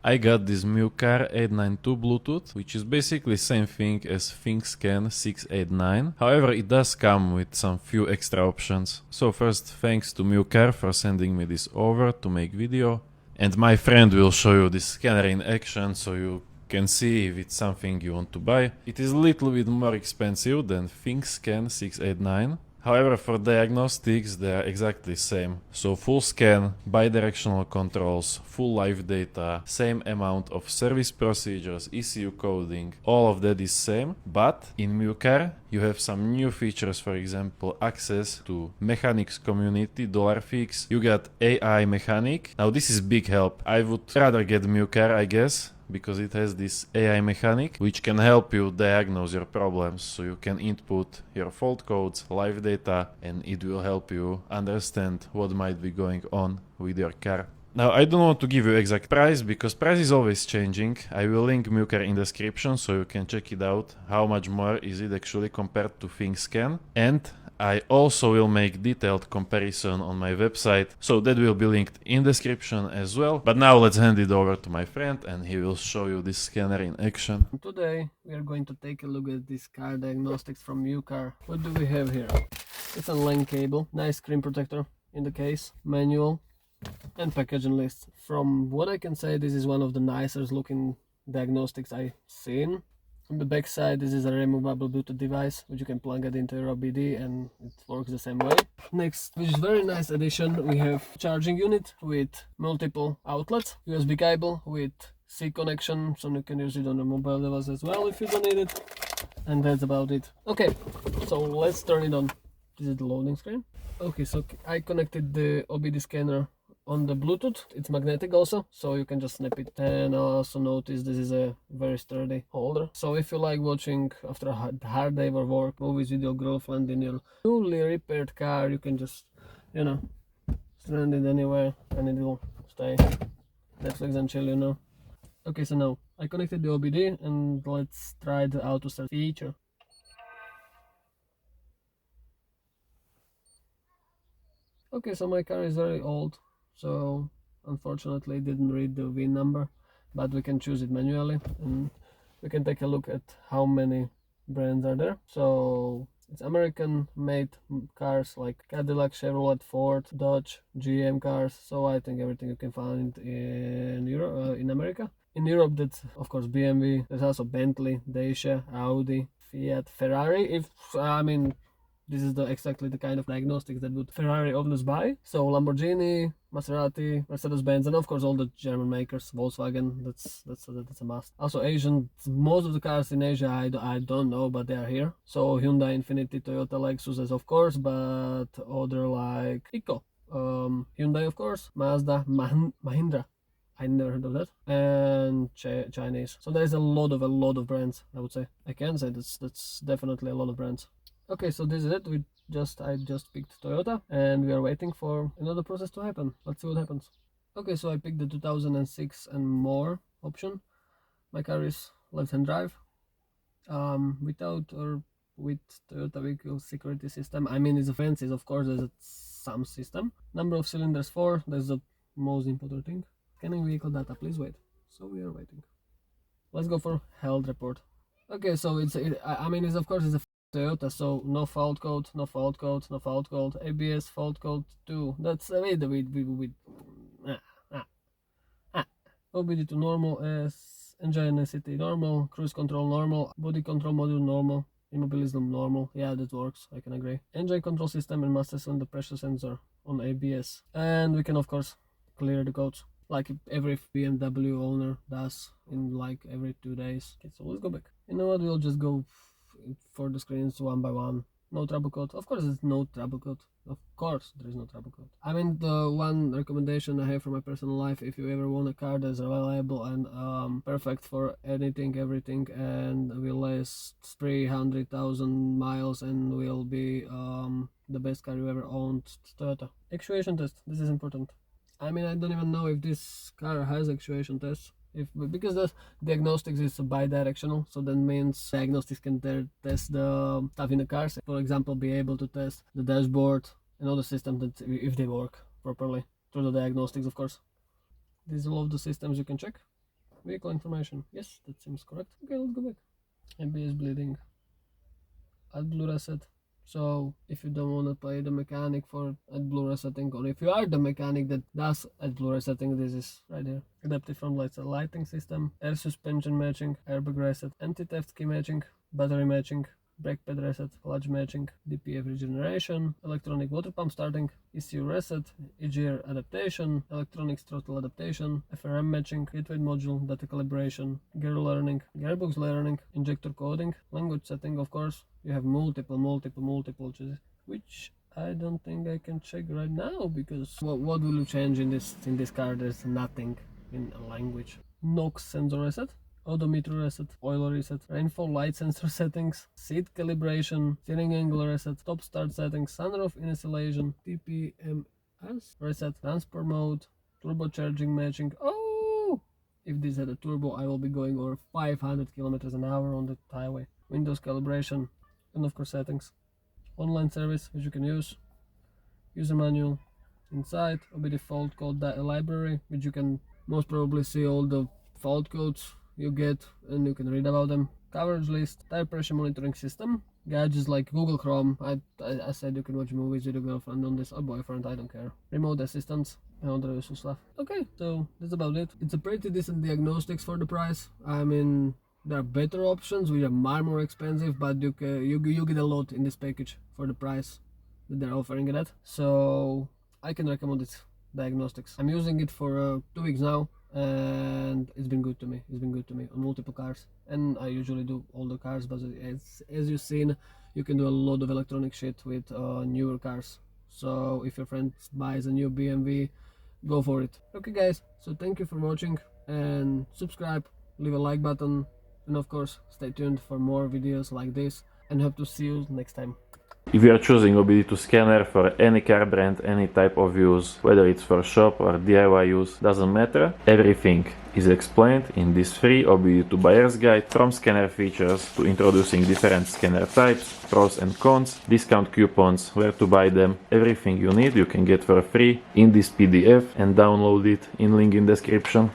I got this Mucar 892 Bluetooth, which is basically same thing as Thinkscan 689. However, it does come with some few extra options. So first, thanks to Mucar for sending me this over to make video. And my friend will show you this scanner in action so you can see if it's something you want to buy. It is a little bit more expensive than Thinkscan 689. However, for diagnostics, they are exactly the same. So full scan, bidirectional controls, full live data, same amount of service procedures, ECU coding, all of that is same. But in Mucar, you have some new features, for example, access to mechanics community, $fix. You got AI mechanic. Now this is big help. I would rather get Mucar, I guess, because it has this AI mechanic which can help you diagnose your problems. So you can input your fault codes, live data, and it will help you understand what might be going on with your car. Now I don't want to give you exact price because price is always changing. I will link Mucar in description so you can check it out. How much more is it actually compared to Thinkscan? And I also will make detailed comparison on my website, so that will be linked in description as well. But now let's hand it over to my friend and he will show you this scanner in action. Today we are going to take a look at this car diagnostics from Mucar. What do we have here? It's a LAN cable, nice screen protector in the case, manual and packaging list. From what I can say, this is one of the nicest looking diagnostics I've seen. On the back side, this is a removable Bluetooth device which you can plug it into your OBD and it works the same way. Next, which is very nice addition, we have charging unit with multiple outlets, USB cable with C connection, so you can use it on a mobile device as well if you don't need it. And that's about it. Okay, so let's turn it on. This is the loading screen. Okay, so I connected the OBD scanner on the Bluetooth. It's magnetic also, so you can just snap it. And I also notice this is a very sturdy holder. So if you like watching after a hard day of work, movies with your girlfriend in your newly repaired car, you can just, you know, stand it anywhere and it will stay. Netflix and chill. Okay, so now I connected the OBD and let's try the auto start feature. Okay, so my car is very old, so unfortunately it didn't read the VIN number, but we can choose it manually and we can take a look at how many brands are there. So it's American made cars like Cadillac, Chevrolet, Ford, Dodge, GM cars, so I think everything you can find in Europe, in America. In Europe, that's of course BMW, there's also Bentley, Dacia, Audi, Fiat, Ferrari. This is exactly the kind of diagnostics that would Ferrari owners buy. So Lamborghini, Maserati, Mercedes-Benz, and of course all the German makers, Volkswagen. That's a must. Also Asian, most of the cars in Asia I don't know, but they are here. So Hyundai, Infiniti, Toyota, Lexus, of course, but other like Eco, Hyundai, of course, Mazda, Mahindra. I never heard of that. And Chinese. So there is a lot of brands. I would say I can say that's definitely a lot of brands. Okay, so this is it. I just picked Toyota and we are waiting for another process to happen. Let's see what happens. Okay, so I picked the 2006 and more option. My car is left-hand drive. Without or with Toyota vehicle security system. I mean, it's a fancy, of course, there's some system. Number of cylinders 4, that's the most important thing. Scanning vehicle data, please wait. So we are waiting. Let's go for health report. Okay, so it's of course it's a Toyota, so no fault code, ABS fault code 2. That's OBD to normal, as engine density normal, cruise control normal, body control module normal, immobilism normal. Yeah, that works, I can agree. Engine control system and master cylinder pressure sensor on ABS. And we can of course clear the codes like every BMW owner does in like every 2 days. Okay, so let's go back. You know what, we'll just go for the screens one by one. No trouble code. Of course there's no trouble code. Of course there is no trouble code. I mean, the one recommendation I have from my personal life, if you ever want a car that's reliable and perfect for anything, everything, and will last 300,000 miles and will be the best car you ever owned, Toyota. Actuation test, this is important. I mean, I don't even know if this car has actuation tests. Because the diagnostics is bi-directional, so that means diagnostics can test the stuff in the cars. For example, be able to test the dashboard and other systems that if they work properly through the diagnostics, of course. These are all of the systems you can check. Vehicle information. Yes, that seems correct. Okay, let's go back. ABS bleeding. Add blue reset. So if you don't want to pay the mechanic for add blue resetting, or if you are the mechanic that does add blue resetting, this is right here. Adaptive front lights, a lighting system, air suspension matching, airbag reset, anti-theft key matching, battery matching, brake pad reset, clutch matching, DPF regeneration, electronic water pump starting, ECU reset, EGR adaptation, electronic throttle adaptation, FRM matching, gateway module, data calibration, gear learning, gearbox learning, injector coding, language setting, of course. You have multiple choices, which I don't think I can check right now, because what will you change in this car? There's nothing in a language. NOx sensor reset, odometer reset, oil reset, rainfall light sensor settings, seat calibration, steering angle reset, stop start settings, sunroof insulation, TPMS reset, transport mode, turbocharging matching. Oh, if this had a turbo, I will be going over 500 kilometers an hour on the highway. Windows calibration, and of course settings, online service which you can use, user manual, inside OBD fault code library, which you can most probably see all the fault codes you get and you can read about them, coverage list, tire pressure monitoring system, gadgets like Google Chrome. I said you can watch movies with your girlfriend on this, or boyfriend, I don't care, remote assistance and other useful stuff. Okay, so that's about it. It's a pretty decent diagnostics for the price. I mean, there are better options which are more expensive, but you get a lot in this package for the price that they're offering it at. So I can recommend it. Diagnostics. I'm using it for 2 weeks now, and it's been good to me. It's been good to me on multiple cars, and I usually do older cars, but as you've seen, you can do a lot of electronic shit with newer cars. So if your friend buys a new BMW, go for it. Okay guys, so thank you for watching, and subscribe, leave a like button, and of course stay tuned for more videos like this, and hope to see you next time. If you are choosing OBD2 scanner for any car brand, any type of use, whether it's for shop or DIY use, doesn't matter, everything is explained in this free OBD2 buyer's guide, from scanner features to introducing different scanner types, pros and cons, discount coupons, where to buy them, everything you need you can get for free in this PDF and download it in link in description.